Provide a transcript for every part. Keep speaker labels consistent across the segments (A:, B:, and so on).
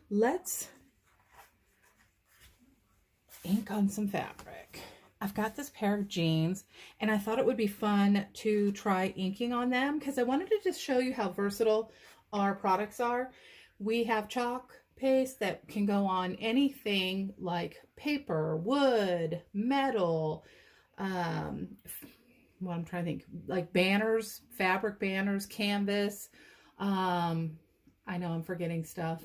A: let's ink on some fabric. I've got this pair of jeans and I thought it would be fun to try inking on them because I wanted to just show you how versatile our products are. We have chalk paste that can go on anything like paper, wood, metal, well, I'm trying to think, like banners, fabric banners, canvas. I know I'm forgetting stuff.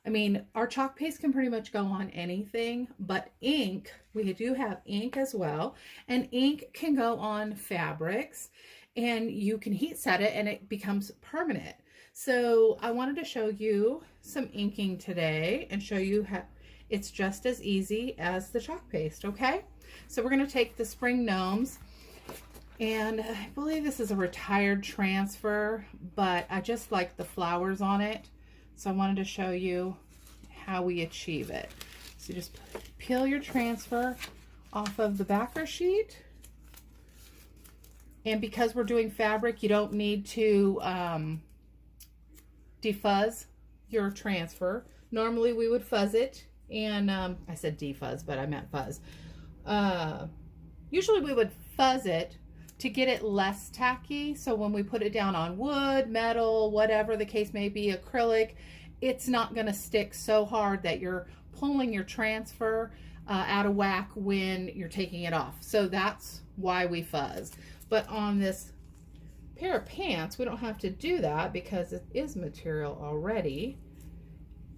A: I mean, our chalk paste can pretty much go on anything, but ink, we do have ink as well, and ink can go on fabrics, and you can heat set it and it becomes permanent. So I wanted to show you some inking today and show you how it's just as easy as the chalk paste, okay? So we're going to take the Spring Gnomes, and I believe this is a retired transfer, but I just like the flowers on it. So I wanted to show you how we achieve it. So just peel your transfer off of the backer sheet. And because we're doing fabric, you don't need to defuzz your transfer. Normally we would fuzz it, and I said defuzz, but I meant fuzz. Usually we would fuzz it to get it less tacky, so when we put it down on wood, metal, whatever the case may be, acrylic, it's not going to stick so hard that you're pulling your transfer out of whack when you're taking it off. So that's why we fuzz. But on this pair of pants, we don't have to do that because it is material already,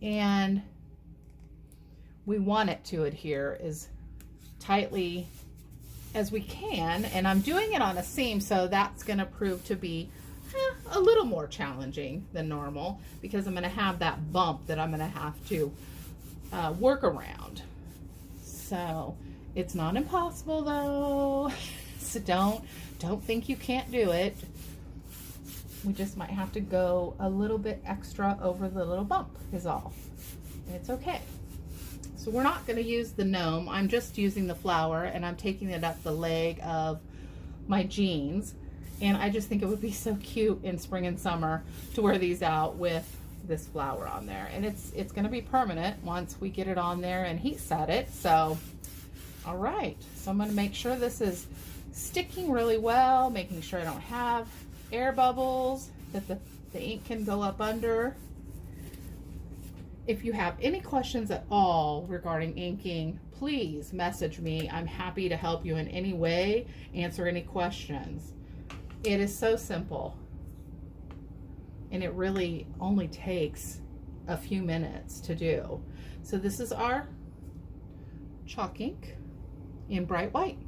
A: and we want it to adhere as tightly as we can, and I'm doing it on a seam, so that's going to prove to be a little more challenging than normal because I'm going to have that bump that I'm going to have to work around. So it's not impossible though, so don't think you can't do it. We just might have to go a little bit extra over the little bump is all. It's okay. So we're not going to use the gnome. I'm just using the flower, and I'm taking it up the leg of my jeans. And I just think it would be so cute in spring and summer to wear these out with this flower on there. And it's going to be permanent once we get it on there and heat set it. So, all right. So I'm going to make sure this is sticking really well, making sure I don't have air bubbles, that the ink can go up under. If you have any questions at all regarding inking, please message me. I'm happy to help you in any way, answer any questions. It is so simple, and it really only takes a few minutes to do. So this is our chalk ink in bright white.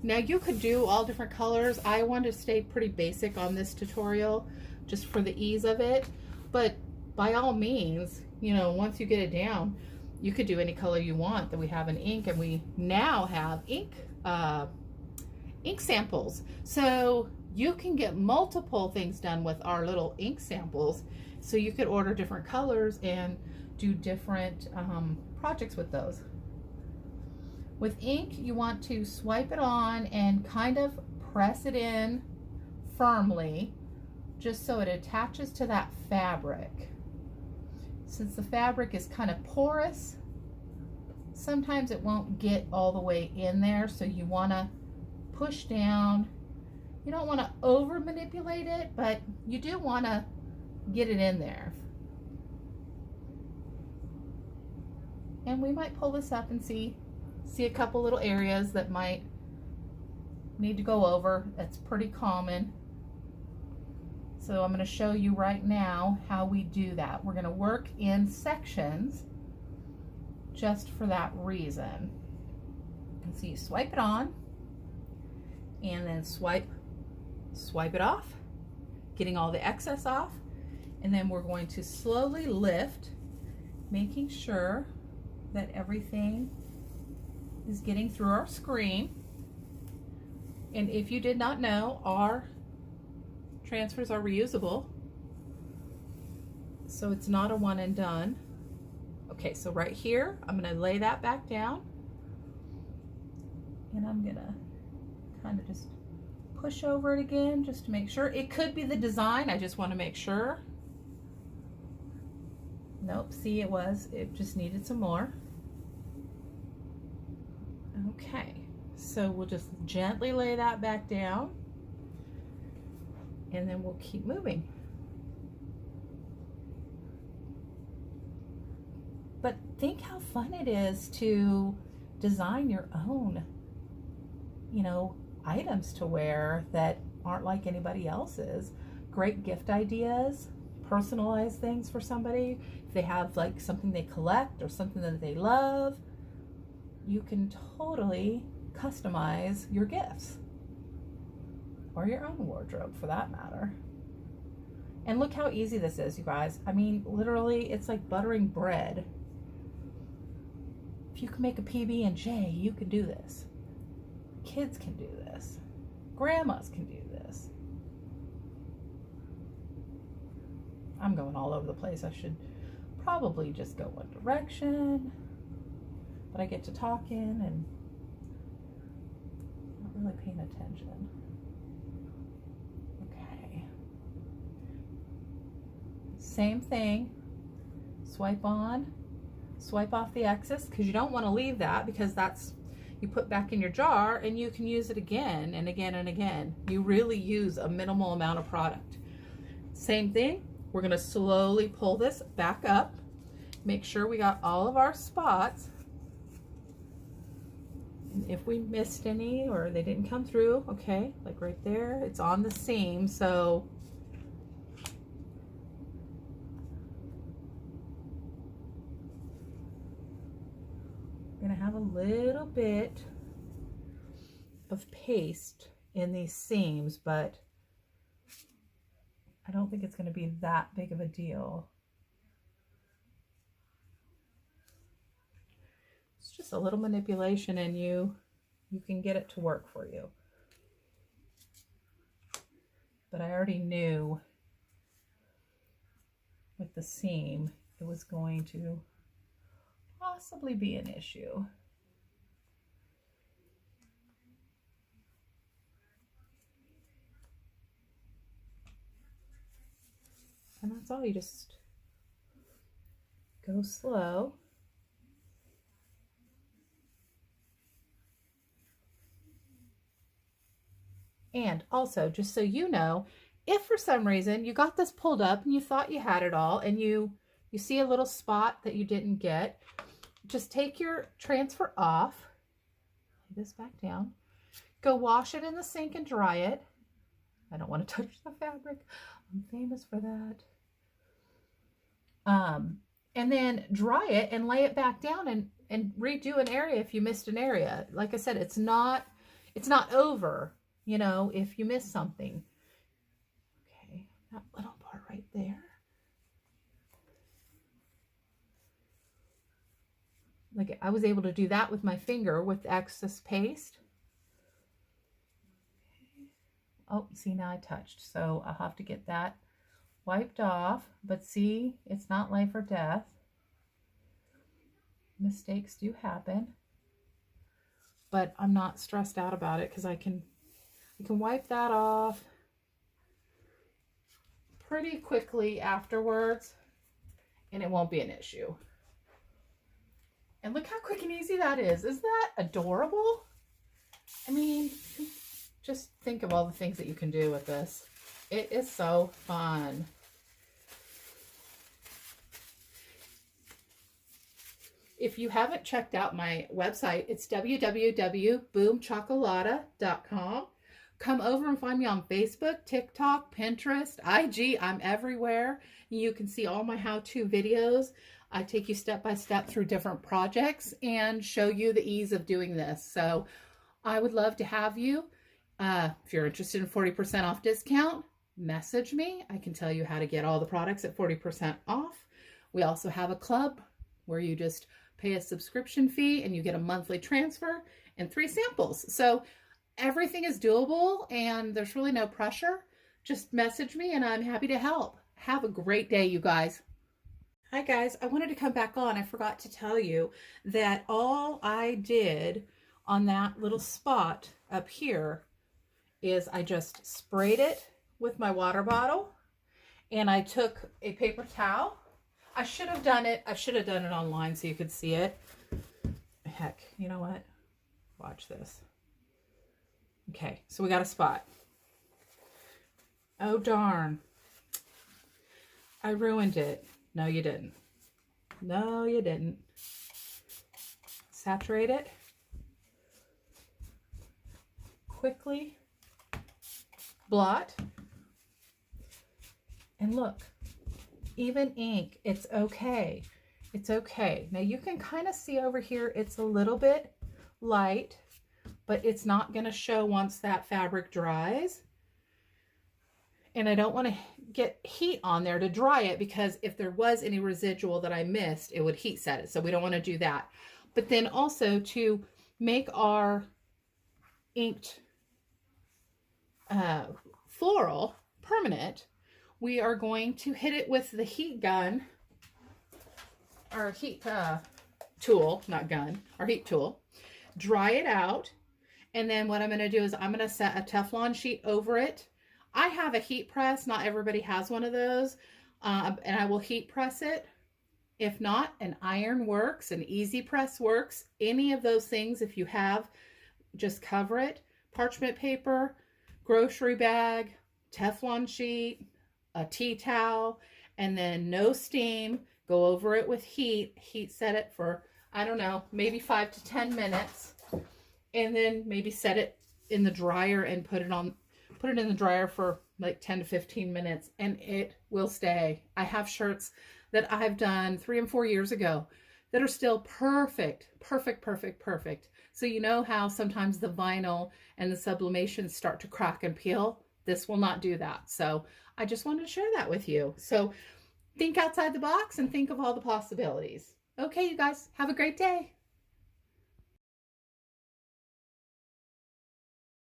A: Now you could do all different colors. I want to stay pretty basic on this tutorial just for the ease of it, but by all means, you know, once you get it down, you could do any color you want that we have in ink, and we now have ink samples. So you can get multiple things done with our little ink samples. So you could order different colors and do different projects with those. With ink, you want to swipe it on and kind of press it in firmly, just so it attaches to that fabric. Since the fabric is kind of porous, sometimes it won't get all the way in there, so you want to push down. You don't want to over manipulate it, but you do want to get it in there. And we might pull this up and see a couple little areas that might need to go over. That's pretty common. So I'm going to show you right now how we do that. We're going to work in sections just for that reason. And so you swipe it on and then swipe it off, getting all the excess off. And then we're going to slowly lift, making sure that everything is getting through our screen. And if you did not know, our transfers are reusable, so it's not a one and done. Okay, so right here, I'm going to lay that back down, and I'm going to kind of just push over it again just to make sure. It could be the design, I just want to make sure. Nope, see, it just needed some more. Okay, so we'll just gently lay that back down, and then we'll keep moving. But think how fun it is to design your own, you know, items to wear that aren't like anybody else's. Great gift ideas, personalize things for somebody. If they have like something they collect or something that they love, you can totally customize your gifts, or your own wardrobe for that matter. And look how easy this is, you guys. I mean, literally, it's like buttering bread. If you can make a PB&J, you can do this. Kids can do this. Grandmas can do this. I'm going all over the place. I should probably just go one direction, but I get to talking and not really paying attention. Okay. Same thing. Swipe on, swipe off the excess, because you don't want to leave that, because that's, you put back in your jar and you can use it again and again and again. You really use a minimal amount of product. Same thing, we're going to slowly pull this back up. Make sure we got all of our spots. And if we missed any or they didn't come through, okay, like right there, it's on the seam, so we're going to have a little bit of paste in these seams, but I don't think it's going to be that big of a deal. It's just a little manipulation and you can get it to work for you. But I already knew with the seam it was going to possibly be an issue. And that's all, you just go slow. And also, just so you know, if for some reason you got this pulled up and you thought you had it all and you see a little spot that you didn't get, just take your transfer off, lay this back down, go wash it in the sink and dry it. I don't want to touch the fabric. I'm famous for that. And then dry it and lay it back down and redo an area if you missed an area. Like I said, it's not over, you know, if you miss something. Okay, that little part right there. Like I was able to do that with my finger with excess paste. Okay. Oh, see, now I touched, so I'll have to get that wiped off. But see, it's not life or death. Mistakes do happen, but I'm not stressed out about it because I can wipe that off pretty quickly afterwards and it won't be an issue. And look how quick and easy that is. Isn't that adorable? I mean, just think of all the things that you can do with this. It is so fun. If you haven't checked out my website, it's www.boomchocolata.com. Come over and find me on Facebook, TikTok, Pinterest, IG. I'm everywhere. You can see all my how-to videos. I take you step by step through different projects and show you the ease of doing this. So I would love to have you. If you're interested in 40% off discount, message me. I can tell you how to get all the products at 40% off. We also have a club where you just pay a subscription fee and you get a monthly transfer and 3 samples. So everything is doable and there's really no pressure. Just message me and I'm happy to help. Have a great day, you guys. Hi guys, I wanted to come back on. I forgot to tell you that all I did on that little spot up here is I just sprayed it with my water bottle and I took a paper towel. I should have done it. I should have done it online so you could see it. Heck, you know what? Watch this. Okay, so we got a spot. Oh, darn. I ruined it. No, you didn't. No, you didn't. Saturate it. Quickly. Blot. And look, even ink, it's okay. It's okay. Now you can kind of see over here, it's a little bit light, but it's not going to show once that fabric dries. And I don't want to get heat on there to dry it, because if there was any residual that I missed, it would heat set it. So we don't want to do that. But then also to make our inked floral permanent, we are going to hit it with the heat gun, our heat tool, not gun, our heat tool, dry it out. And then what I'm going to do is I'm going to set a Teflon sheet over it. I have a heat press. Not everybody has one of those. And I will heat press it. If not, an iron works, an easy press works. Any of those things, if you have, just cover it. Parchment paper, grocery bag, Teflon sheet, a tea towel, and then no steam. Go over it with heat. Heat set it for, I don't know, maybe 5 to 10 minutes. And then maybe set it in the dryer and put it in the dryer for like 10 to 15 minutes, and it will stay. I have shirts that I've done 3 and 4 years ago that are still perfect, perfect, perfect, perfect. So you know how sometimes the vinyl and the sublimations start to crack and peel? This will not do that. So I just wanted to share that with you. So think outside the box and think of all the possibilities. Okay, you guys, have a great day.